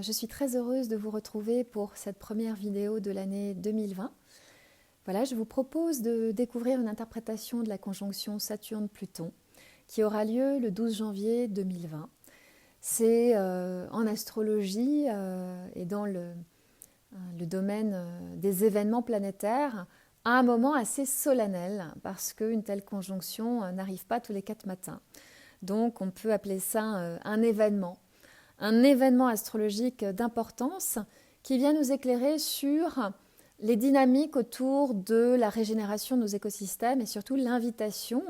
Je suis très heureuse de vous retrouver pour cette première vidéo de l'année 2020. Voilà, je vous propose de découvrir une interprétation de la conjonction Saturne-Pluton qui aura lieu le 12 janvier 2020. C'est en astrologie et dans le domaine des événements planétaires à un moment assez solennel parce qu'une telle conjonction n'arrive pas tous les 4 matins. Donc on peut appeler ça un événement astrologique d'importance qui vient nous éclairer sur les dynamiques autour de la régénération de nos écosystèmes et surtout l'invitation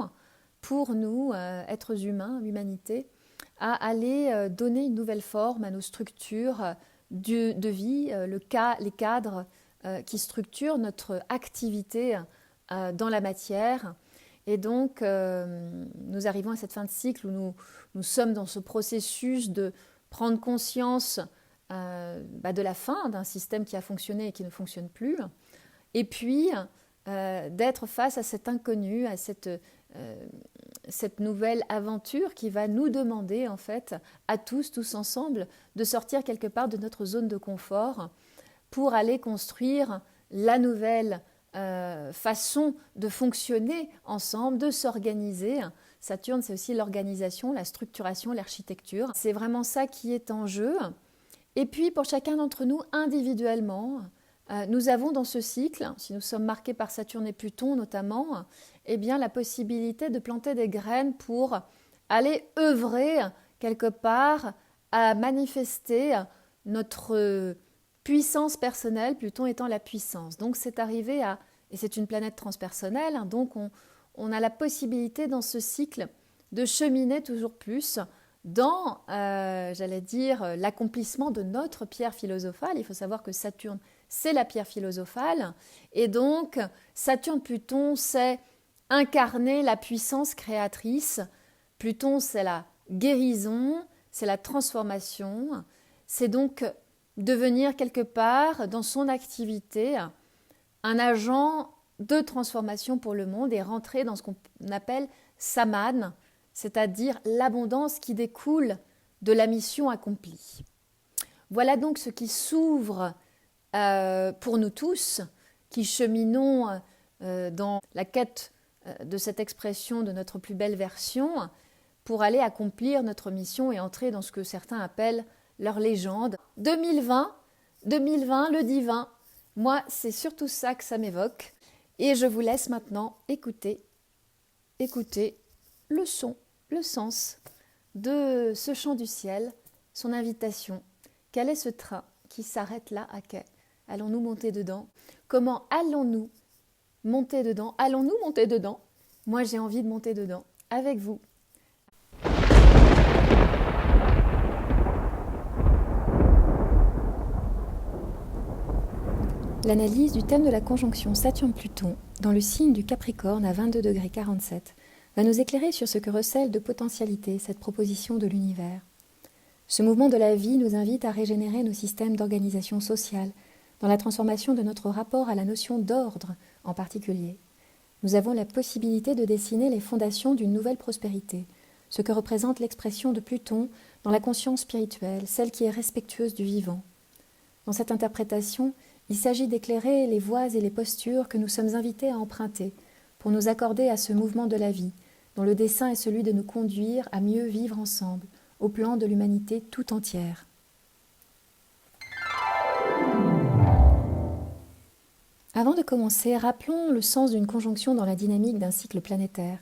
pour nous, êtres humains, l'humanité, à aller donner une nouvelle forme à nos structures de vie, les cadres qui structurent notre activité dans la matière. Et donc, nous arrivons à cette fin de cycle où nous sommes dans ce processus de prendre conscience de la fin d'un système qui a fonctionné et qui ne fonctionne plus, et puis d'être face à cet inconnu, à cette nouvelle aventure qui va nous demander, en fait, à tous ensemble, de sortir quelque part de notre zone de confort pour aller construire la nouvelle façon de fonctionner ensemble, de s'organiser. Saturne, c'est aussi l'organisation, la structuration, l'architecture. C'est vraiment ça qui est en jeu. Et puis, pour chacun d'entre nous, individuellement, nous avons dans ce cycle, si nous sommes marqués par Saturne et Pluton notamment, eh bien, la possibilité de planter des graines pour aller œuvrer quelque part à manifester notre puissance personnelle, Pluton étant la puissance. Donc, c'est arrivé et c'est une planète transpersonnelle, donc on a la possibilité dans ce cycle de cheminer toujours plus dans, l'accomplissement de notre pierre philosophale. Il faut savoir que Saturne, c'est la pierre philosophale. Et donc, Saturne-Pluton, c'est incarner la puissance créatrice. Pluton, c'est la guérison, c'est la transformation. C'est donc devenir quelque part, dans son activité, un agent de transformation pour le monde et rentrer dans ce qu'on appelle Saman, c'est-à-dire l'abondance qui découle de la mission accomplie. Voilà donc ce qui s'ouvre pour nous tous, qui cheminons dans la quête de cette expression de notre plus belle version, pour aller accomplir notre mission et entrer dans ce que certains appellent leur légende. 2020, le divin, moi c'est surtout ça que ça m'évoque. Et je vous laisse maintenant écouter le son, le sens de ce chant du ciel, son invitation. Quel est ce train qui s'arrête là à quai? Allons-nous monter dedans? Comment allons-nous monter dedans? Allons-nous monter dedans? Moi j'ai envie de monter dedans, avec vous. L'analyse du thème de la conjonction Saturne-Pluton dans le signe du Capricorne à 22,47 °, va nous éclairer sur ce que recèle de potentialité cette proposition de l'univers. Ce mouvement de la vie nous invite à régénérer nos systèmes d'organisation sociale, dans la transformation de notre rapport à la notion d'ordre en particulier. Nous avons la possibilité de dessiner les fondations d'une nouvelle prospérité, ce que représente l'expression de Pluton dans la conscience spirituelle, celle qui est respectueuse du vivant. Dans cette interprétation, il s'agit d'éclairer les voies et les postures que nous sommes invités à emprunter pour nous accorder à ce mouvement de la vie, dont le dessein est celui de nous conduire à mieux vivre ensemble, au plan de l'humanité tout entière. Avant de commencer, rappelons le sens d'une conjonction dans la dynamique d'un cycle planétaire.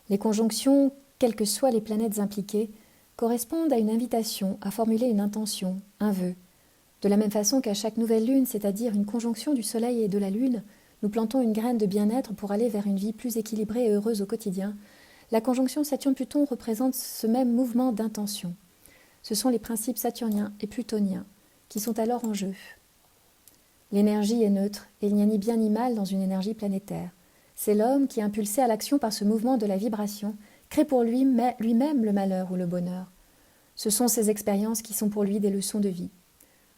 Les conjonctions, quelles que soient les planètes impliquées, correspondent à une invitation à formuler une intention, un vœu. De la même façon qu'à chaque nouvelle lune, c'est-à-dire une conjonction du Soleil et de la Lune, nous plantons une graine de bien-être pour aller vers une vie plus équilibrée et heureuse au quotidien, la conjonction Saturne-Pluton représente ce même mouvement d'intention. Ce sont les principes saturniens et plutoniens qui sont alors en jeu. L'énergie est neutre et il n'y a ni bien ni mal dans une énergie planétaire. C'est l'homme qui, impulsé à l'action par ce mouvement de la vibration, crée pour lui-même le malheur ou le bonheur. Ce sont ces expériences qui sont pour lui des leçons de vie.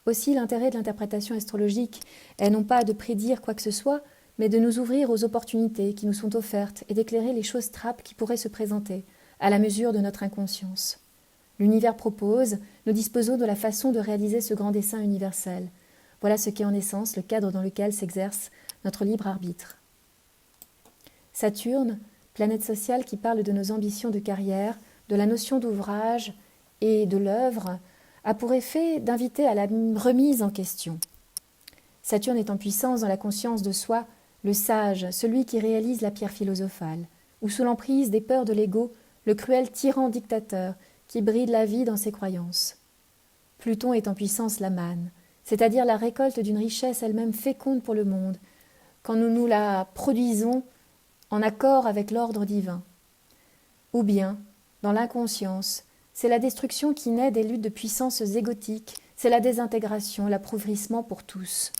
Aussi, l'intérêt de l'interprétation astrologique est non pas de prédire quoi que ce soit, mais de nous ouvrir aux opportunités qui nous sont offertes et d'éclairer les choses trappes qui pourraient se présenter, à la mesure de notre inconscience. L'univers propose, nous disposons de la façon de réaliser ce grand dessein universel. Voilà ce qu'est en essence le cadre dans lequel s'exerce notre libre arbitre. Saturne, planète sociale qui parle de nos ambitions de carrière, de la notion d'ouvrage et de l'œuvre, a pour effet d'inviter à la remise en question. Saturne est en puissance dans la conscience de soi, le sage, celui qui réalise la pierre philosophale, ou sous l'emprise des peurs de l'ego, le cruel tyran dictateur qui bride la vie dans ses croyances. Pluton est en puissance la manne, c'est-à-dire la récolte d'une richesse elle-même féconde pour le monde, quand nous la produisons en accord avec l'ordre divin. Ou bien, dans l'inconscience, c'est la destruction qui naît des luttes de puissances égotiques, c'est la désintégration, l'appauvrissement pour tous.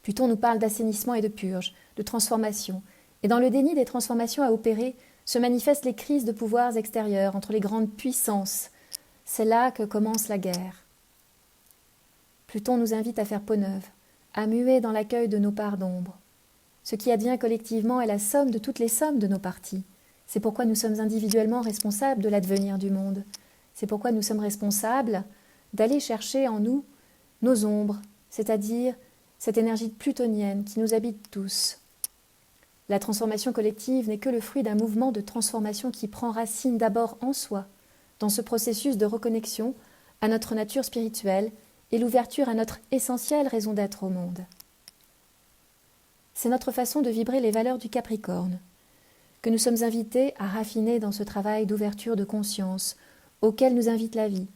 Pluton nous parle d'assainissement et de purge, de transformation, et dans le déni des transformations à opérer se manifestent les crises de pouvoirs extérieurs entre les grandes puissances. C'est là que commence la guerre. Pluton nous invite à faire peau neuve, à muer dans l'accueil de nos parts d'ombre. Ce qui advient collectivement est la somme de toutes les sommes de nos parties. C'est pourquoi nous sommes individuellement responsables de l'advenir du monde. C'est pourquoi nous sommes responsables d'aller chercher en nous nos ombres, c'est-à-dire cette énergie plutonienne qui nous habite tous. La transformation collective n'est que le fruit d'un mouvement de transformation qui prend racine d'abord en soi, dans ce processus de reconnexion à notre nature spirituelle et l'ouverture à notre essentielle raison d'être au monde. C'est notre façon de vibrer les valeurs du Capricorne, que nous sommes invités à raffiner dans ce travail d'ouverture de conscience auquel nous invite la vie.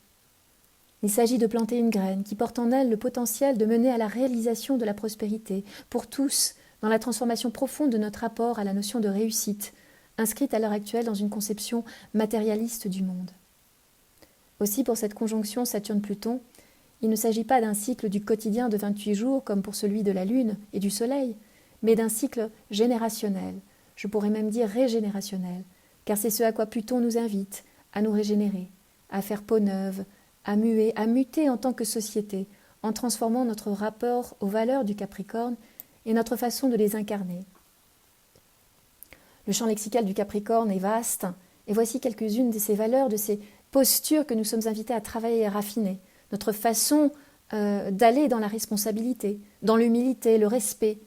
Il s'agit de planter une graine qui porte en elle le potentiel de mener à la réalisation de la prospérité pour tous dans la transformation profonde de notre rapport à la notion de réussite, inscrite à l'heure actuelle dans une conception matérialiste du monde. Aussi, pour cette conjonction Saturne-Pluton, il ne s'agit pas d'un cycle du quotidien de 28 jours comme pour celui de la Lune et du Soleil, mais d'un cycle générationnel, je pourrais même dire régénérationnel, car c'est ce à quoi Pluton nous invite, à nous régénérer, à faire peau neuve, à muer, à muter en tant que société, en transformant notre rapport aux valeurs du Capricorne et notre façon de les incarner. Le champ lexical du Capricorne est vaste, et voici quelques-unes de ces valeurs, de ces postures que nous sommes invités à travailler et à raffiner, notre façon d'aller dans la responsabilité, dans l'humilité, le respect,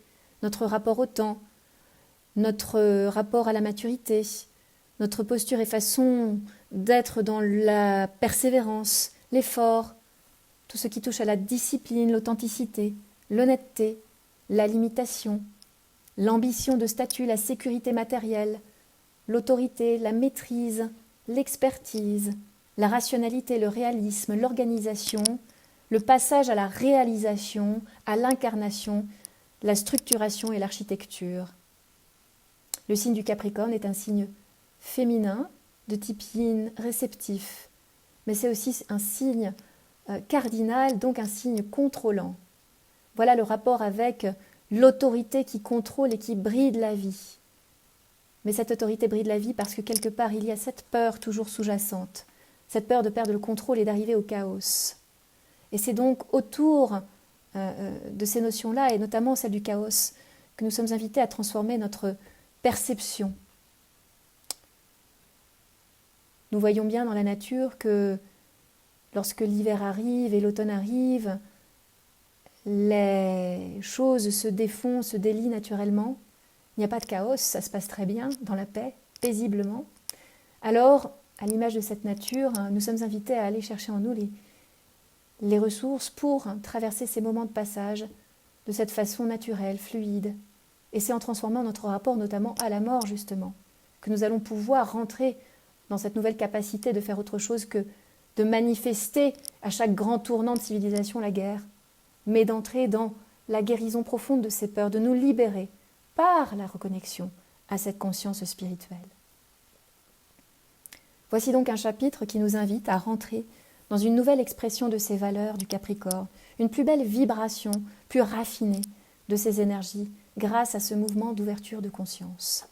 notre rapport au temps, notre rapport à la maturité, notre posture et façon d'être dans la persévérance, l'effort, tout ce qui touche à la discipline, l'authenticité, l'honnêteté, la limitation, l'ambition de statut, la sécurité matérielle, l'autorité, la maîtrise, l'expertise, la rationalité, le réalisme, l'organisation, le passage à la réalisation, à l'incarnation, la structuration et l'architecture. Le signe du Capricorne est un signe féminin, de type yin, réceptif, mais c'est aussi un signe cardinal, donc un signe contrôlant. Voilà le rapport avec l'autorité qui contrôle et qui bride la vie. Mais cette autorité bride la vie parce que quelque part il y a cette peur toujours sous-jacente, cette peur de perdre le contrôle et d'arriver au chaos. Et c'est donc autour de ces notions-là, et notamment celle du chaos, que nous sommes invités à transformer notre perception. Nous voyons bien dans la nature que lorsque l'hiver arrive et l'automne arrive, les choses se défont, se délient naturellement. Il n'y a pas de chaos, ça se passe très bien, dans la paix, paisiblement. Alors, à l'image de cette nature, nous sommes invités à aller chercher en nous les ressources pour traverser ces moments de passage de cette façon naturelle, fluide. Et c'est en transformant notre rapport notamment à la mort, justement, que nous allons pouvoir rentrer dans cette nouvelle capacité de faire autre chose que de manifester à chaque grand tournant de civilisation la guerre, mais d'entrer dans la guérison profonde de ces peurs, de nous libérer par la reconnexion à cette conscience spirituelle. Voici donc un chapitre qui nous invite à rentrer dans une nouvelle expression de ces valeurs du Capricorne, une plus belle vibration, plus raffinée de ces énergies grâce à ce mouvement d'ouverture de conscience.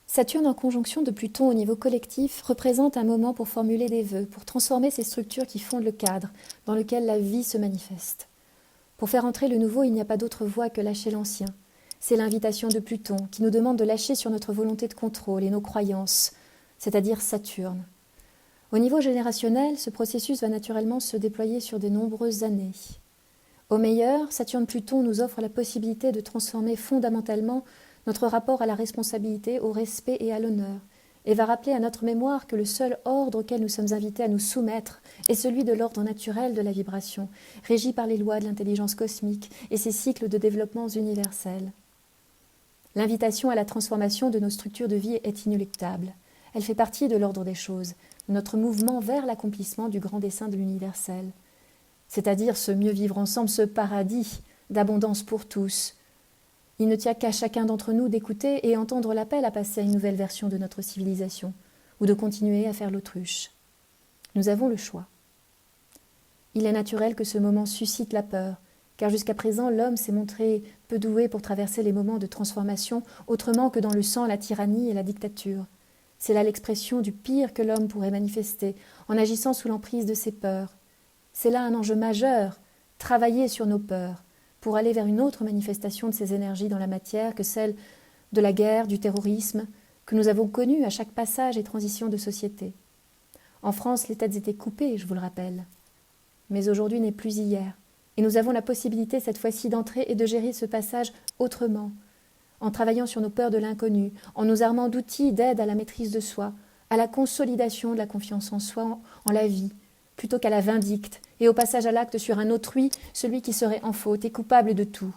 Saturne en conjonction de Pluton au niveau collectif représente un moment pour formuler des vœux, pour transformer ces structures qui fondent le cadre dans lequel la vie se manifeste. Pour faire entrer le nouveau, il n'y a pas d'autre voie que lâcher l'ancien. C'est l'invitation de Pluton qui nous demande de lâcher sur notre volonté de contrôle et nos croyances, c'est-à-dire Saturne. Au niveau générationnel, ce processus va naturellement se déployer sur de nombreuses années. Au meilleur, Saturne-Pluton nous offre la possibilité de transformer fondamentalement notre rapport à la responsabilité, au respect et à l'honneur, et va rappeler à notre mémoire que le seul ordre auquel nous sommes invités à nous soumettre est celui de l'ordre naturel de la vibration, régi par les lois de l'intelligence cosmique et ses cycles de développement universels. L'invitation à la transformation de nos structures de vie est inéluctable. Elle fait partie de l'ordre des choses, de notre mouvement vers l'accomplissement du grand dessein de l'universel, c'est-à-dire ce mieux vivre ensemble, ce paradis d'abondance pour tous. Il ne tient qu'à chacun d'entre nous d'écouter et entendre l'appel à passer à une nouvelle version de notre civilisation, ou de continuer à faire l'autruche. Nous avons le choix. Il est naturel que ce moment suscite la peur, car jusqu'à présent l'homme s'est montré peu doué pour traverser les moments de transformation autrement que dans le sang, la tyrannie et la dictature. C'est là l'expression du pire que l'homme pourrait manifester en agissant sous l'emprise de ses peurs. C'est là un enjeu majeur, travailler sur nos peurs, pour aller vers une autre manifestation de ces énergies dans la matière que celle de la guerre, du terrorisme, que nous avons connues à chaque passage et transition de société. En France, les têtes étaient coupées, je vous le rappelle. Mais aujourd'hui n'est plus hier, et nous avons la possibilité cette fois-ci d'entrer et de gérer ce passage autrement, en travaillant sur nos peurs de l'inconnu, en nous armant d'outils d'aide à la maîtrise de soi, à la consolidation de la confiance en soi, en la vie, plutôt qu'à la vindicte et au passage à l'acte sur un autrui, celui qui serait en faute et coupable de tout.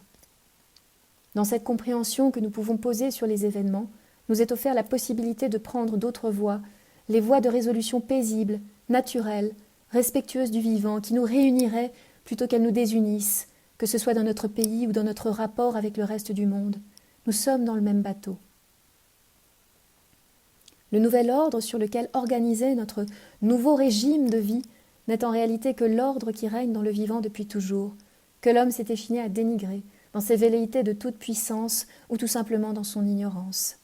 Dans cette compréhension que nous pouvons poser sur les événements, nous est offert la possibilité de prendre d'autres voies, les voies de résolution paisibles, naturelles, respectueuses du vivant, qui nous réuniraient plutôt qu'elles nous désunissent, que ce soit dans notre pays ou dans notre rapport avec le reste du monde. Nous sommes dans le même bateau. Le nouvel ordre sur lequel organiser notre nouveau régime de vie n'est en réalité que l'ordre qui règne dans le vivant depuis toujours, que l'homme s'est échiné à dénigrer, dans ses velléités de toute puissance ou tout simplement dans son ignorance.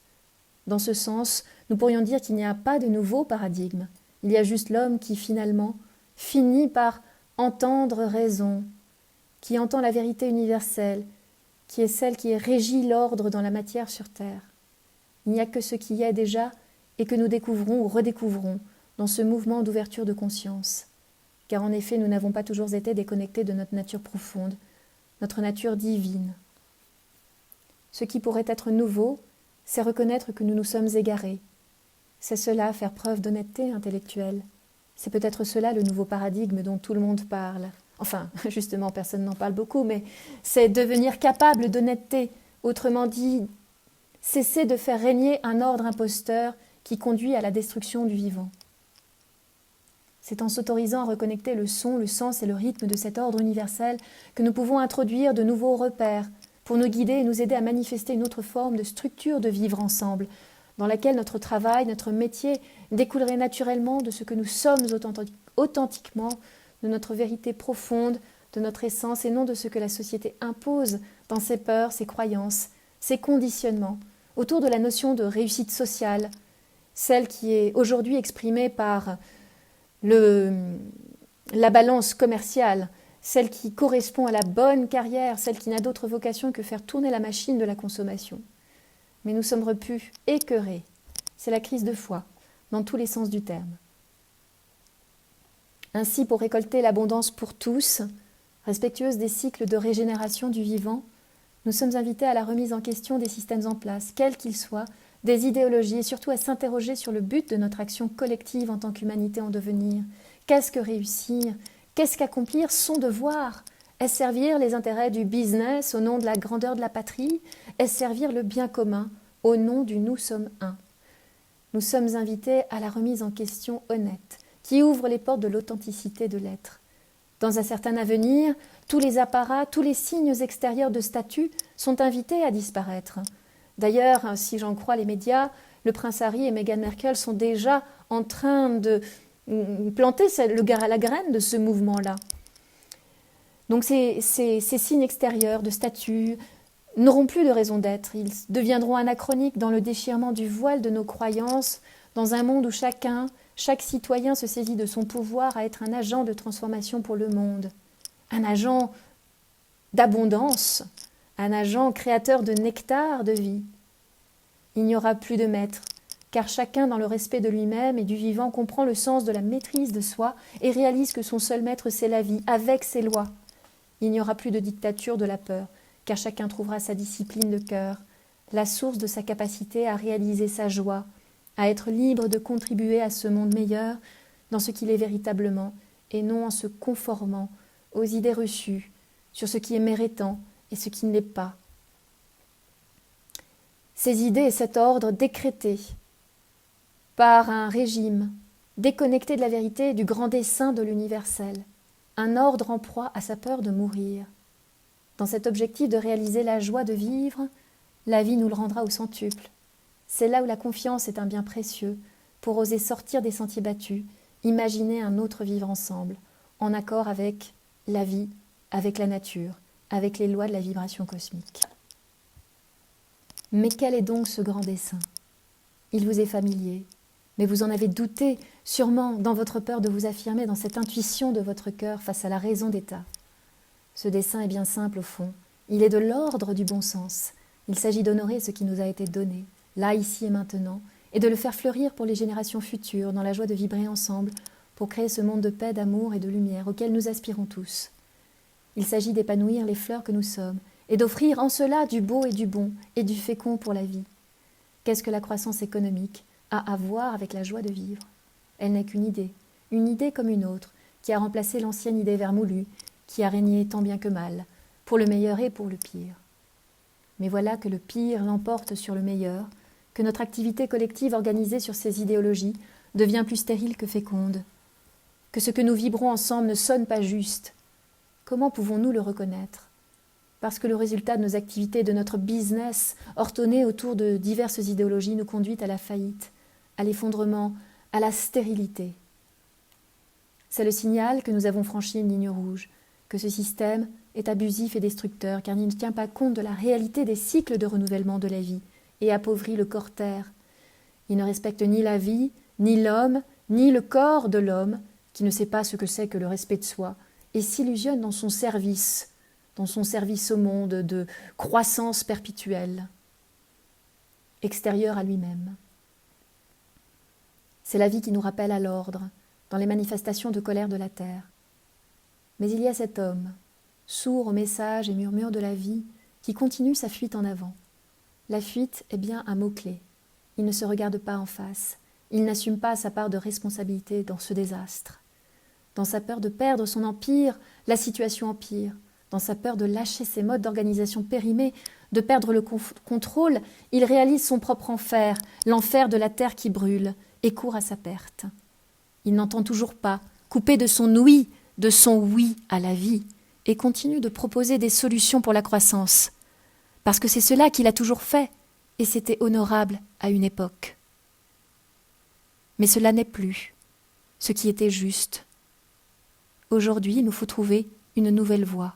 Dans ce sens, nous pourrions dire qu'il n'y a pas de nouveau paradigme. Il y a juste l'homme qui, finalement, finit par entendre raison, qui entend la vérité universelle, qui est celle qui régit l'ordre dans la matière sur terre. Il n'y a que ce qui y est déjà et que nous découvrons ou redécouvrons dans ce mouvement d'ouverture de conscience. Car en effet, nous n'avons pas toujours été déconnectés de notre nature profonde, notre nature divine. Ce qui pourrait être nouveau, c'est reconnaître que nous nous sommes égarés. C'est cela, faire preuve d'honnêteté intellectuelle. C'est peut-être cela le nouveau paradigme dont tout le monde parle. Enfin, justement, personne n'en parle beaucoup, mais c'est devenir capable d'honnêteté. Autrement dit, cesser de faire régner un ordre imposteur qui conduit à la destruction du vivant. C'est en s'autorisant à reconnecter le son, le sens et le rythme de cet ordre universel que nous pouvons introduire de nouveaux repères pour nous guider et nous aider à manifester une autre forme de structure de vivre ensemble, dans laquelle notre travail, notre métier découlerait naturellement de ce que nous sommes authentiquement, de notre vérité profonde, de notre essence et non de ce que la société impose dans ses peurs, ses croyances, ses conditionnements, autour de la notion de réussite sociale, celle qui est aujourd'hui exprimée par la balance commerciale, celle qui correspond à la bonne carrière, celle qui n'a d'autre vocation que faire tourner la machine de la consommation. Mais nous sommes repus, écœurés. C'est la crise de foi, dans tous les sens du terme. Ainsi, pour récolter l'abondance pour tous, respectueuse des cycles de régénération du vivant, nous sommes invités à la remise en question des systèmes en place, quels qu'ils soient, des idéologies et surtout à s'interroger sur le but de notre action collective en tant qu'humanité en devenir. Qu'est-ce que réussir? Qu'est-ce qu'accomplir son devoir? Est-ce servir les intérêts du business au nom de la grandeur de la patrie? Est-ce servir le bien commun au nom du « nous sommes un » Nous sommes invités à la remise en question honnête, qui ouvre les portes de l'authenticité de l'être. Dans un certain avenir, tous les apparats, tous les signes extérieurs de statut sont invités à disparaître. D'ailleurs, si j'en crois les médias, le prince Harry et Meghan Markle sont déjà en train de planter la graine de ce mouvement-là. Donc ces signes extérieurs de statut n'auront plus de raison d'être. Ils deviendront anachroniques dans le déchirement du voile de nos croyances, dans un monde où chaque citoyen se saisit de son pouvoir à être un agent de transformation pour le monde, un agent d'abondance, un agent créateur de nectar de vie. Il n'y aura plus de maîtres, car chacun dans le respect de lui-même et du vivant comprend le sens de la maîtrise de soi et réalise que son seul maître c'est la vie, avec ses lois. Il n'y aura plus de dictature de la peur, car chacun trouvera sa discipline de cœur, la source de sa capacité à réaliser sa joie, à être libre de contribuer à ce monde meilleur dans ce qu'il est véritablement, et non en se conformant aux idées reçues sur ce qui est méritant et ce qui ne l'est pas. Ces idées et cet ordre décrétés par un régime déconnecté de la vérité et du grand dessein de l'universel, un ordre en proie à sa peur de mourir. Dans cet objectif de réaliser la joie de vivre, la vie nous le rendra au centuple. C'est là où la confiance est un bien précieux, pour oser sortir des sentiers battus, imaginer un autre vivre ensemble, en accord avec la vie, avec la nature, avec les lois de la vibration cosmique. Mais quel est donc ce grand dessein ? Il vous est familier, mais vous en avez douté, sûrement dans votre peur de vous affirmer dans cette intuition de votre cœur face à la raison d'État. Ce dessein est bien simple au fond, il est de l'ordre du bon sens. Il s'agit d'honorer ce qui nous a été donné, là, ici et maintenant, et de le faire fleurir pour les générations futures, dans la joie de vibrer ensemble, pour créer ce monde de paix, d'amour et de lumière auquel nous aspirons tous. Il s'agit d'épanouir les fleurs que nous sommes, et d'offrir en cela du beau et du bon, et du fécond pour la vie. Qu'est-ce que la croissance économique a à voir avec la joie de vivre ? Elle n'est qu'une idée comme une autre, qui a remplacé l'ancienne idée vermoulue, qui a régné tant bien que mal, pour le meilleur et pour le pire. Mais voilà que le pire l'emporte sur le meilleur, que notre activité collective organisée sur ces idéologies devient plus stérile que féconde, que ce que nous vibrons ensemble ne sonne pas juste. Comment pouvons-nous le reconnaître ? Parce que le résultat de nos activités, de notre business, ordonné autour de diverses idéologies, nous conduit à la faillite, à l'effondrement, à la stérilité. C'est le signal que nous avons franchi une ligne rouge, que ce système est abusif et destructeur, car il ne tient pas compte de la réalité des cycles de renouvellement de la vie et appauvrit le corps terre. Il ne respecte ni la vie, ni l'homme, ni le corps de l'homme, qui ne sait pas ce que c'est que le respect de soi, et s'illusionne dans son service au monde de croissance perpétuelle, extérieure à lui-même. C'est la vie qui nous rappelle à l'ordre, dans les manifestations de colère de la terre. Mais il y a cet homme, sourd aux messages et murmures de la vie, qui continue sa fuite en avant. La fuite est bien un mot-clé. Il ne se regarde pas en face. Il n'assume pas sa part de responsabilité dans ce désastre. Dans sa peur de perdre son empire, la situation empire. Dans sa peur de lâcher ses modes d'organisation périmés, de perdre le contrôle, il réalise son propre enfer, l'enfer de la terre qui brûle, et court à sa perte. Il n'entend toujours pas, coupé de son ouïe, de son oui à la vie, et continue de proposer des solutions pour la croissance, parce que c'est cela qu'il a toujours fait, et c'était honorable à une époque. Mais cela n'est plus ce qui était juste. Aujourd'hui, il nous faut trouver une nouvelle voie.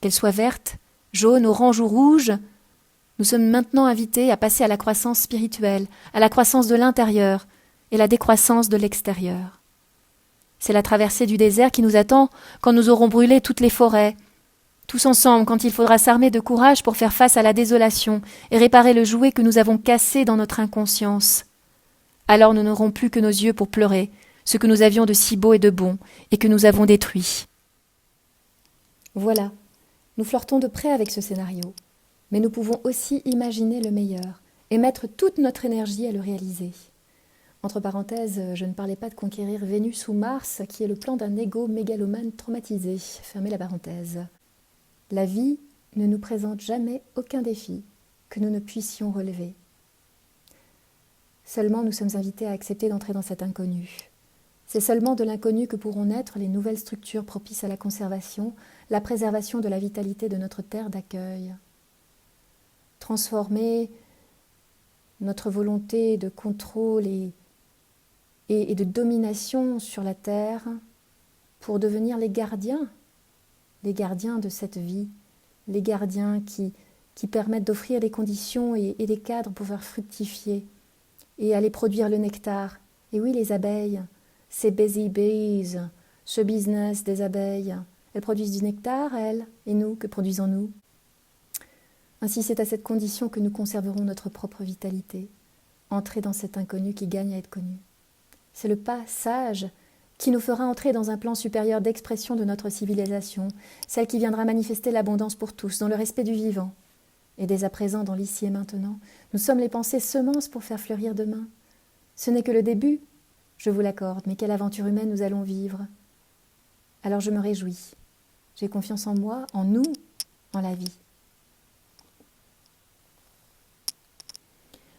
Qu'elle soit verte, jaune, orange ou rouge, nous sommes maintenant invités à passer à la croissance spirituelle, à la croissance de l'intérieur et la décroissance de l'extérieur. C'est la traversée du désert qui nous attend quand nous aurons brûlé toutes les forêts, tous ensemble quand il faudra s'armer de courage pour faire face à la désolation et réparer le jouet que nous avons cassé dans notre inconscience. Alors nous n'aurons plus que nos yeux pour pleurer ce que nous avions de si beau et de bon et que nous avons détruit. Voilà, nous flirtons de près avec ce scénario, mais nous pouvons aussi imaginer le meilleur et mettre toute notre énergie à le réaliser. Entre parenthèses, je ne parlais pas de conquérir Vénus ou Mars, qui est le plan d'un égo mégalomane traumatisé. Fermez la parenthèse. La vie ne nous présente jamais aucun défi que nous ne puissions relever. Seulement nous sommes invités à accepter d'entrer dans cet inconnu. C'est seulement de l'inconnu que pourront naître les nouvelles structures propices à la conservation, la préservation de la vitalité de notre terre d'accueil. Transformer notre volonté de contrôle et de domination sur la terre pour devenir les gardiens de cette vie, les gardiens qui permettent d'offrir des conditions et des cadres pour faire fructifier et aller produire le nectar. Et oui, les abeilles, ces busy bees, ce business des abeilles, elles produisent du nectar, elles, et nous, que produisons-nous ? Ainsi, c'est à cette condition que nous conserverons notre propre vitalité. entrer dans cet inconnu qui gagne à être connu. C'est le pas sage qui nous fera entrer dans un plan supérieur d'expression de notre civilisation, celle qui viendra manifester l'abondance pour tous, dans le respect du vivant. Et dès à présent, dans l'ici et maintenant, nous sommes les pensées semences pour faire fleurir demain. Ce n'est que le début, je vous l'accorde, mais quelle aventure humaine nous allons vivre. Alors je me réjouis. J'ai confiance en moi, en nous, en la vie.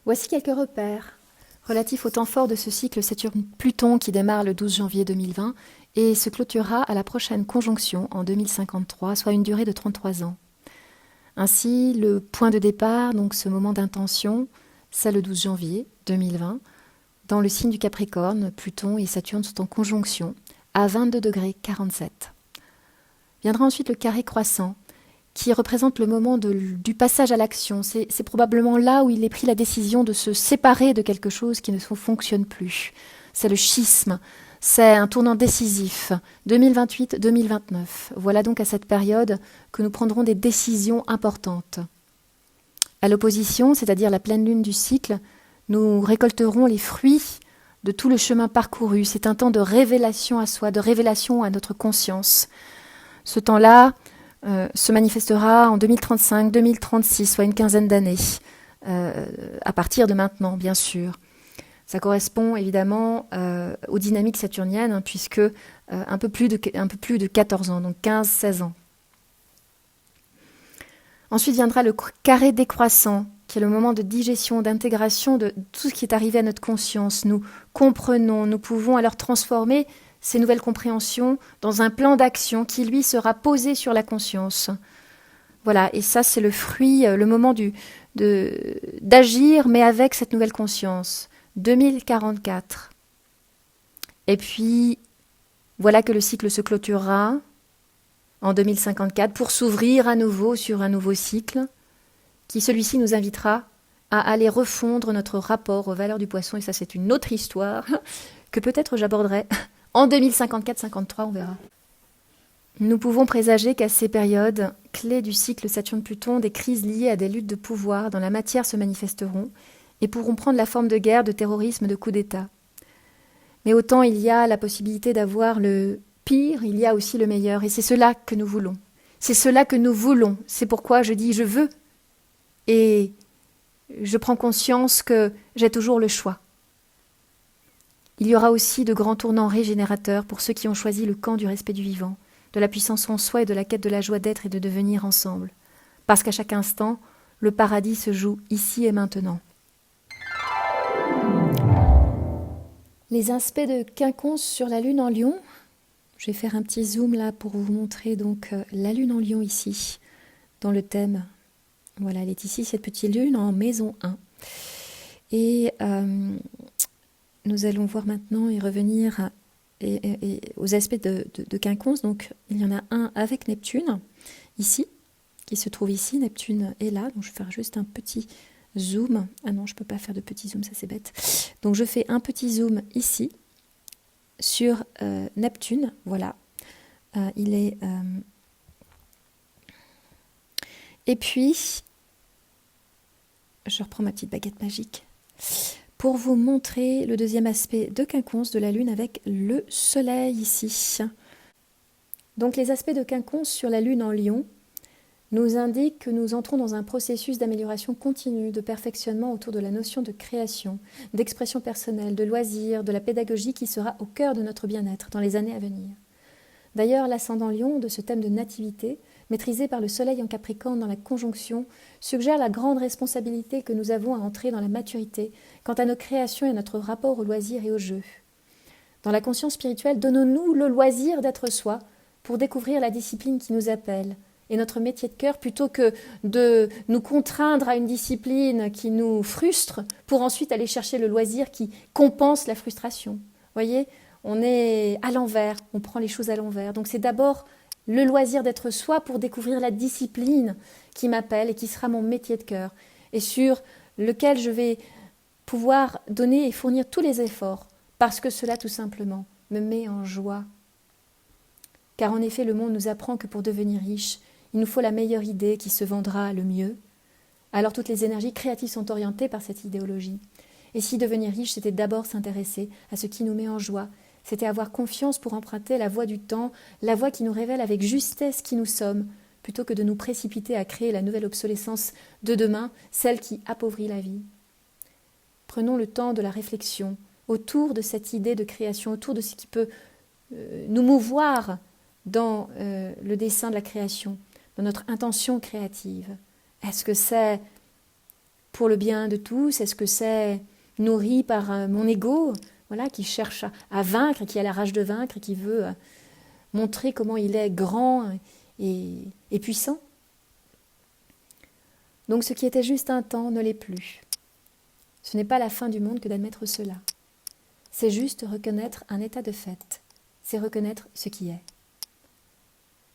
Voici quelques repères relatifs au temps fort de ce cycle Saturne-Pluton qui démarre le 12 janvier 2020 et se clôturera à la prochaine conjonction en 2053, soit une durée de 33 ans. Ainsi, le point de départ, donc ce moment d'intention, c'est le 12 janvier 2020. Dans le signe du Capricorne, Pluton et Saturne sont en conjonction à 22 degrés 47. Viendra ensuite le carré croissant, qui représente le moment du passage à l'action. C'est probablement là où il est pris la décision de se séparer de quelque chose qui ne fonctionne plus. C'est le schisme, c'est un tournant décisif, 2028-2029. Voilà donc à cette période que nous prendrons des décisions importantes. À l'opposition, c'est-à-dire la pleine lune du cycle, nous récolterons les fruits de tout le chemin parcouru. C'est un temps de révélation à soi, de révélation à notre conscience. Ce temps-là se manifestera en 2035, 2036, soit une quinzaine d'années, à partir de maintenant, bien sûr. Ça correspond évidemment aux dynamiques saturniennes, puisque un peu plus de 14 ans, donc 15-16 ans. Ensuite viendra le carré décroissant, qui est le moment de digestion, d'intégration de tout ce qui est arrivé à notre conscience. Nous comprenons, nous pouvons alors transformer ces nouvelles compréhensions dans un plan d'action qui, lui, sera posé sur la conscience. Voilà, et ça, c'est le fruit, le moment d'agir, mais avec cette nouvelle conscience. 2044. Et puis, voilà que le cycle se clôturera en 2054 pour s'ouvrir à nouveau sur un nouveau cycle, qui, celui-ci, nous invitera à aller refondre notre rapport aux valeurs du poisson, et ça, c'est une autre histoire que peut-être j'aborderai en 2054-53, on verra. Nous pouvons présager qu'à ces périodes clés du cycle Saturne-Pluton, des crises liées à des luttes de pouvoir dans la matière se manifesteront et pourront prendre la forme de guerre, de terrorisme, de coups d'État. Mais autant il y a la possibilité d'avoir le pire, il y a aussi le meilleur, et c'est cela que nous voulons. C'est cela que nous voulons. C'est pourquoi je dis « je veux ». Et je prends conscience que j'ai toujours le choix. Il y aura aussi de grands tournants régénérateurs pour ceux qui ont choisi le camp du respect du vivant, de la puissance en soi et de la quête de la joie d'être et de devenir ensemble. Parce qu'à chaque instant, le paradis se joue ici et maintenant. Les aspects de quinconce sur la lune en lion. Je vais faire un petit zoom là pour vous montrer donc la lune en lion ici, dans le thème. Voilà, elle est ici, cette petite lune en maison 1. Et nous allons voir maintenant et revenir aux aspects de quinconce. Donc, il y en a un avec Neptune, ici, qui se trouve ici. Neptune est là, donc je vais faire juste un petit zoom. Ah non, je ne peux pas faire de petit zoom, ça c'est bête. Donc, je fais un petit zoom ici, sur Neptune, voilà. Il est... Et puis, je reprends ma petite baguette magique pour vous montrer le deuxième aspect de quinconce de la Lune avec le Soleil ici. Donc les aspects de quinconce sur la Lune en Lion nous indiquent que nous entrons dans un processus d'amélioration continue, de perfectionnement autour de la notion de création, d'expression personnelle, de loisir, de la pédagogie qui sera au cœur de notre bien-être dans les années à venir. D'ailleurs, l'ascendant Lion de ce thème de nativité, maîtrisé par le Soleil en Capricorne dans la conjonction, suggère la grande responsabilité que nous avons à entrer dans la maturité quant à nos créations et à notre rapport au loisir et au jeu. Dans la conscience spirituelle, donnons-nous le loisir d'être soi pour découvrir la discipline qui nous appelle et notre métier de cœur plutôt que de nous contraindre à une discipline qui nous frustre pour ensuite aller chercher le loisir qui compense la frustration. Voyez, on est à l'envers, on prend les choses à l'envers. Donc c'est d'abord le loisir d'être soi pour découvrir la discipline qui m'appelle et qui sera mon métier de cœur et sur lequel je vais pouvoir donner et fournir tous les efforts parce que cela tout simplement me met en joie. Car en effet, le monde nous apprend que pour devenir riche, il nous faut la meilleure idée qui se vendra le mieux. Alors toutes les énergies créatives sont orientées par cette idéologie. Et si devenir riche, c'était d'abord s'intéresser à ce qui nous met en joie, c'était avoir confiance pour emprunter la voie du temps, la voie qui nous révèle avec justesse qui nous sommes, plutôt que de nous précipiter à créer la nouvelle obsolescence de demain, celle qui appauvrit la vie. Prenons le temps de la réflexion autour de cette idée de création, autour de ce qui peut nous mouvoir dans le dessin de la création, dans notre intention créative. Est-ce que c'est pour le bien de tous? Est-ce que c'est nourri par mon ego, voilà, qui cherche à vaincre, qui a la rage de vaincre, et qui veut montrer comment il est grand et puissant? Donc ce qui était juste un temps ne l'est plus. Ce n'est pas la fin du monde que d'admettre cela. C'est juste reconnaître un état de fait. C'est reconnaître ce qui est.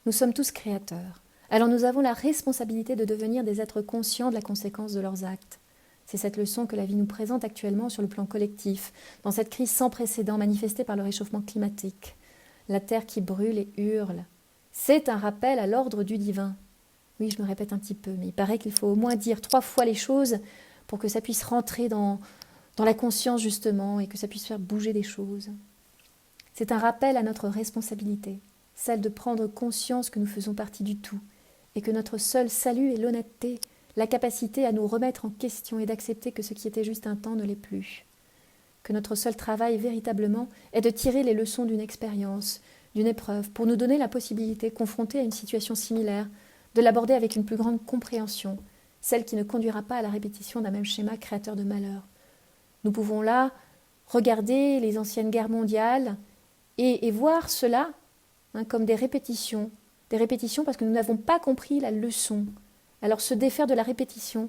Nous sommes tous créateurs. Alors nous avons la responsabilité de devenir des êtres conscients de la conséquence de leurs actes. C'est cette leçon que la vie nous présente actuellement sur le plan collectif, dans cette crise sans précédent manifestée par le réchauffement climatique. La terre qui brûle et hurle. C'est un rappel à l'ordre du divin. Oui, je me répète un petit peu, mais il paraît qu'il faut au moins dire 3 fois les choses pour que ça puisse rentrer dans la conscience justement et que ça puisse faire bouger des choses. C'est un rappel à notre responsabilité, celle de prendre conscience que nous faisons partie du tout et que notre seul salut est l'honnêteté, la capacité à nous remettre en question et d'accepter que ce qui était juste un temps ne l'est plus. Que notre seul travail véritablement est de tirer les leçons d'une expérience, d'une épreuve, pour nous donner la possibilité, confrontée à une situation similaire, de l'aborder avec une plus grande compréhension, celle qui ne conduira pas à la répétition d'un même schéma créateur de malheur. Nous pouvons là regarder les anciennes guerres mondiales et voir cela comme des répétitions parce que nous n'avons pas compris la leçon. Alors se défaire de la répétition,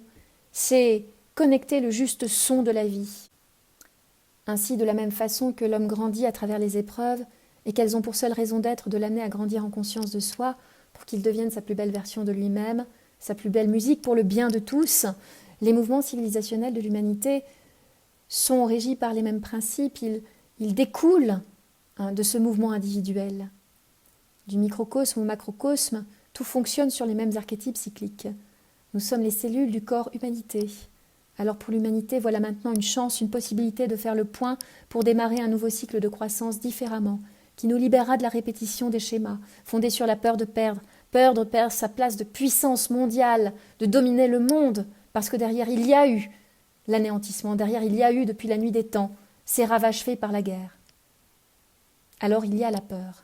c'est connecter le juste son de la vie. Ainsi, de la même façon que l'homme grandit à travers les épreuves et qu'elles ont pour seule raison d'être de l'amener à grandir en conscience de soi pour qu'il devienne sa plus belle version de lui-même, sa plus belle musique pour le bien de tous, les mouvements civilisationnels de l'humanité sont régis par les mêmes principes, ils découlent de ce mouvement individuel. Du microcosme au macrocosme, tout fonctionne sur les mêmes archétypes cycliques. Nous sommes les cellules du corps humanité. Alors pour l'humanité, voilà maintenant une chance, une possibilité de faire le point pour démarrer un nouveau cycle de croissance différemment, qui nous libérera de la répétition des schémas, fondés sur la peur de perdre sa place de puissance mondiale, de dominer le monde, parce que derrière il y a eu l'anéantissement, derrière il y a eu depuis la nuit des temps ces ravages faits par la guerre. Alors il y a la peur.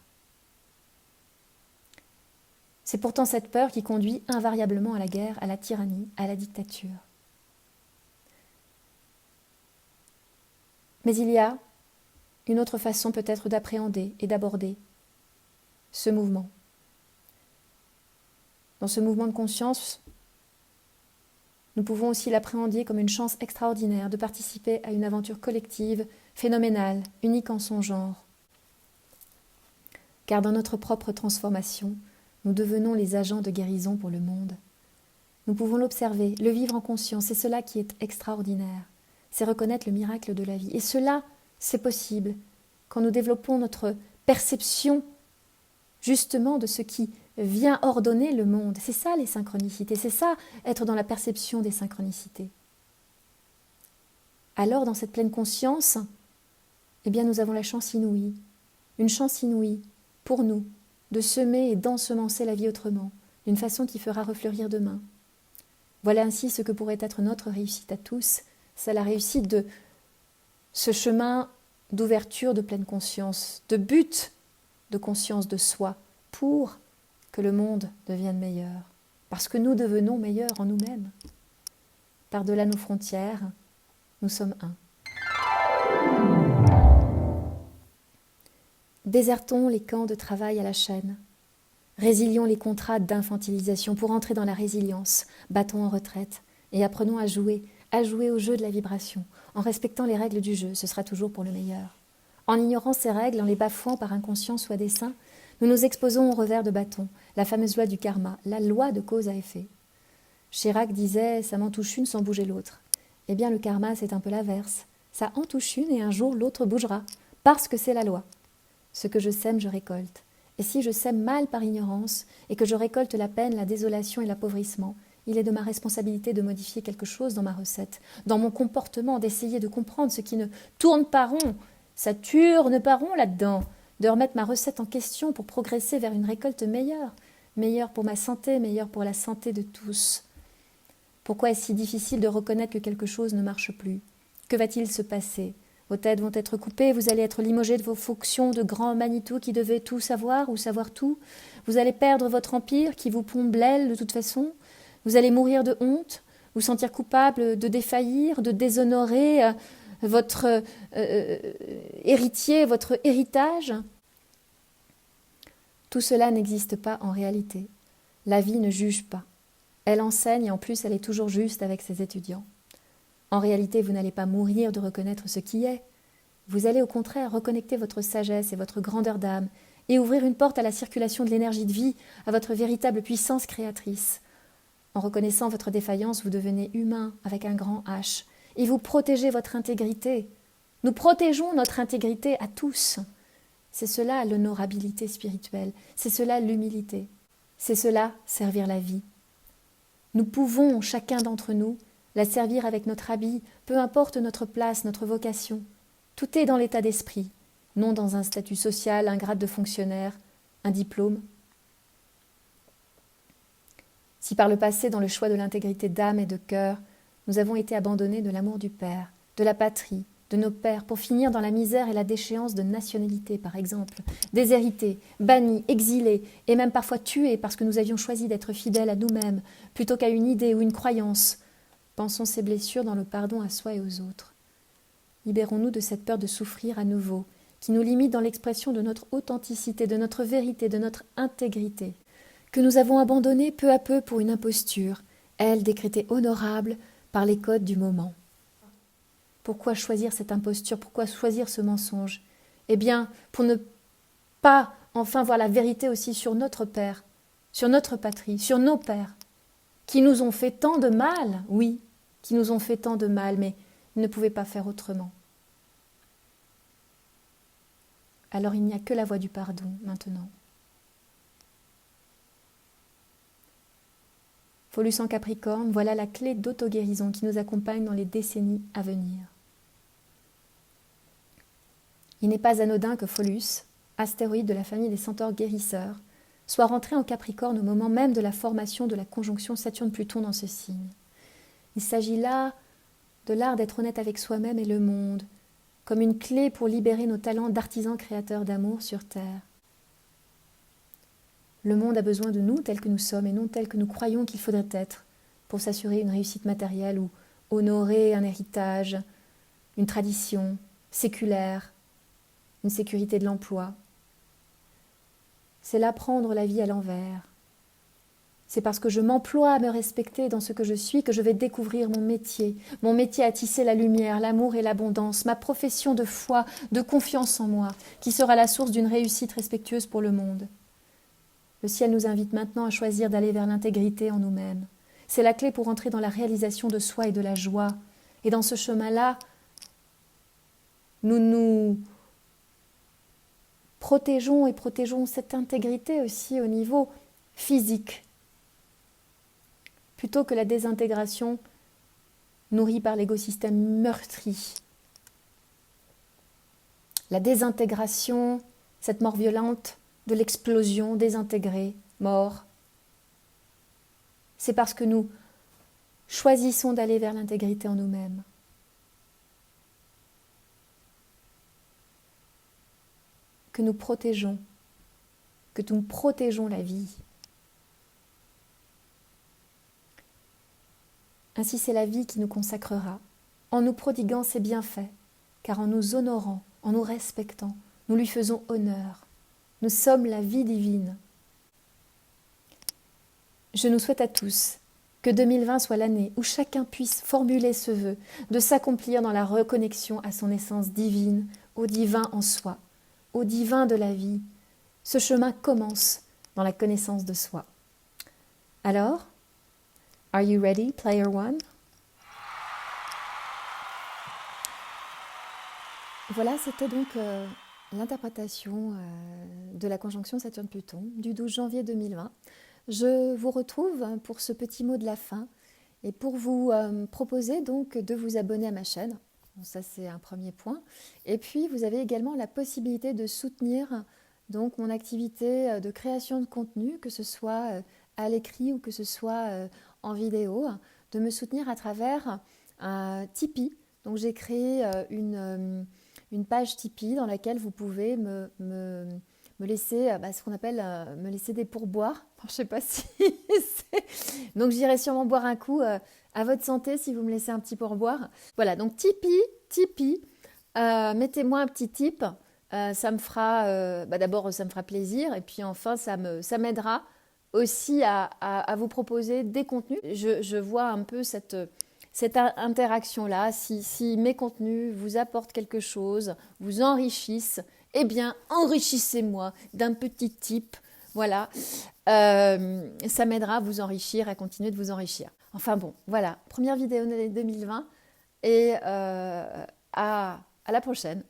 C'est pourtant cette peur qui conduit invariablement à la guerre, à la tyrannie, à la dictature. Mais il y a une autre façon peut-être d'appréhender et d'aborder ce mouvement. Dans ce mouvement de conscience, nous pouvons aussi l'appréhender comme une chance extraordinaire de participer à une aventure collective, phénoménale, unique en son genre. Car dans notre propre transformation, nous devenons les agents de guérison pour le monde. Nous pouvons l'observer, le vivre en conscience, c'est cela qui est extraordinaire. C'est reconnaître le miracle de la vie. Et cela, c'est possible quand nous développons notre perception justement de ce qui vient ordonner le monde. C'est ça les synchronicités, c'est ça être dans la perception des synchronicités. Alors dans cette pleine conscience, eh bien nous avons la chance inouïe, une chance inouïe pour nous de semer et d'ensemencer la vie autrement, d'une façon qui fera refleurir demain. Voilà ainsi ce que pourrait être notre réussite à tous, c'est la réussite de ce chemin d'ouverture de pleine conscience, de but de conscience de soi, pour que le monde devienne meilleur, parce que nous devenons meilleurs en nous-mêmes. Par-delà nos frontières, nous sommes un. Désertons les camps de travail à la chaîne. Résilions les contrats d'infantilisation pour entrer dans la résilience. Battons en retraite et apprenons à jouer au jeu de la vibration, en respectant les règles du jeu, ce sera toujours pour le meilleur. En ignorant ces règles, en les bafouant par inconscience ou à dessein, nous nous exposons au revers de bâton, la fameuse loi du karma, la loi de cause à effet. Chirac disait « ça m'en touche une sans bouger l'autre ». Eh bien le karma c'est un peu l'inverse, ça en touche une et un jour l'autre bougera, parce que c'est la loi. Ce que je sème, je récolte. Et si je sème mal par ignorance, et que je récolte la peine, la désolation et l'appauvrissement, Il est de ma responsabilité de modifier quelque chose dans ma recette, dans mon comportement, d'essayer de comprendre ce qui ne tourne pas rond, Saturne pas rond là-dedans, de remettre ma recette en question pour progresser vers une récolte meilleure, meilleure pour ma santé, meilleure pour la santé de tous. Pourquoi est-ce si difficile de reconnaître que quelque chose ne marche plus? Que va-t-il se passer? Vos têtes vont être coupées, vous allez être limogé de vos fonctions de grand Manitou qui devait tout savoir ou savoir tout. Vous allez perdre votre empire qui vous pompe l'aile de toute façon. Vous allez mourir de honte, vous sentir coupable de défaillir, de déshonorer votre héritier, votre héritage. Tout cela n'existe pas en réalité. La vie ne juge pas. Elle enseigne et en plus elle est toujours juste avec ses étudiants. En réalité, vous n'allez pas mourir de reconnaître ce qui est. Vous allez au contraire reconnecter votre sagesse et votre grandeur d'âme et ouvrir une porte à la circulation de l'énergie de vie, à votre véritable puissance créatrice. En reconnaissant votre défaillance, vous devenez humain avec un grand H et vous protégez votre intégrité. Nous protégeons notre intégrité à tous. C'est cela l'honorabilité spirituelle, c'est cela l'humilité, c'est cela servir la vie. Nous pouvons, chacun d'entre nous, la servir avec notre habit, peu importe notre place, notre vocation. Tout est dans l'état d'esprit, non dans un statut social, un grade de fonctionnaire, un diplôme. Si par le passé, dans le choix de l'intégrité d'âme et de cœur, nous avons été abandonnés de l'amour du Père, de la patrie, de nos pères, pour finir dans la misère et la déchéance de nationalité, par exemple, déshérités, bannis, exilés, et même parfois tués parce que nous avions choisi d'être fidèles à nous-mêmes, plutôt qu'à une idée ou une croyance. Pensons ces blessures dans le pardon à soi et aux autres. Libérons-nous de cette peur de souffrir à nouveau, qui nous limite dans l'expression de notre authenticité, de notre vérité, de notre intégrité, que nous avons abandonnée peu à peu pour une imposture, elle décrétée honorable par les codes du moment. Pourquoi choisir cette imposture? Pourquoi choisir ce mensonge? Eh bien, pour ne pas enfin voir la vérité aussi sur notre Père, sur notre patrie, sur nos pères, qui nous ont fait tant de mal, oui, qui nous ont fait tant de mal, mais ils ne pouvaient pas faire autrement. Alors il n'y a que la voie du pardon maintenant. Phallus en Capricorne, voilà la clé d'auto-guérison qui nous accompagne dans les décennies à venir. Il n'est pas anodin que Phallus, astéroïde de la famille des centaures guérisseurs, soit rentré en Capricorne au moment même de la formation de la conjonction Saturne-Pluton dans ce signe. Il s'agit là de l'art d'être honnête avec soi-même et le monde, comme une clé pour libérer nos talents d'artisans créateurs d'amour sur Terre. Le monde a besoin de nous tels que nous sommes et non tels que nous croyons qu'il faudrait être pour s'assurer une réussite matérielle ou honorer un héritage, une tradition séculaire, une sécurité de l'emploi. C'est là prendre la vie à l'envers. C'est parce que je m'emploie à me respecter dans ce que je suis que je vais découvrir mon métier à tisser la lumière, l'amour et l'abondance, ma profession de foi, de confiance en moi, qui sera la source d'une réussite respectueuse pour le monde. Le ciel nous invite maintenant à choisir d'aller vers l'intégrité en nous-mêmes. C'est la clé pour entrer dans la réalisation de soi et de la joie. Et dans ce chemin-là, nous nous protégeons et protégeons cette intégrité aussi au niveau physique, plutôt que la désintégration nourrie par l'écosystème meurtri. La désintégration, cette mort violente de l'explosion, désintégrée, mort, c'est parce que nous choisissons d'aller vers l'intégrité en nous-mêmes. Que nous protégeons la vie. Ainsi c'est la vie qui nous consacrera, en nous prodiguant ses bienfaits, car en nous honorant, en nous respectant, nous lui faisons honneur. Nous sommes la vie divine. Je nous souhaite à tous que 2020 soit l'année où chacun puisse formuler ce vœu de s'accomplir dans la reconnexion à son essence divine, au divin en soi, au divin de la vie. Ce chemin commence dans la connaissance de soi. Alors, are you ready, player one? Voilà, c'était donc l'interprétation de la conjonction Saturne-Pluton du 12 janvier 2020. je vous retrouve pour ce petit mot de la fin et pour vous proposer donc de vous abonner à ma chaîne. Bon, ça c'est un premier point. Et puis vous avez également la possibilité de soutenir donc mon activité de création de contenu, que ce soit à l'écrit ou que ce soit en vidéo, de me soutenir à travers Tipeee. Donc j'ai créé une page Tipeee dans laquelle vous pouvez me laisser ce qu'on appelle me laisser des pourboires. Je ne sais pas si c'est... Donc j'irai sûrement boire un coup à votre santé si vous me laissez un petit pourboire. Voilà, donc Tipeee, mettez-moi un petit tip. Ça me fera, d'abord ça me fera plaisir et puis enfin ça m'aidera aussi à vous proposer des contenus. Je vois un peu cette interaction-là. Si mes contenus vous apportent quelque chose, vous enrichissent, eh bien enrichissez-moi d'un petit tip. Voilà, ça m'aidera à vous enrichir, à continuer de vous enrichir. Enfin bon, voilà, première vidéo de 2020 et à la prochaine.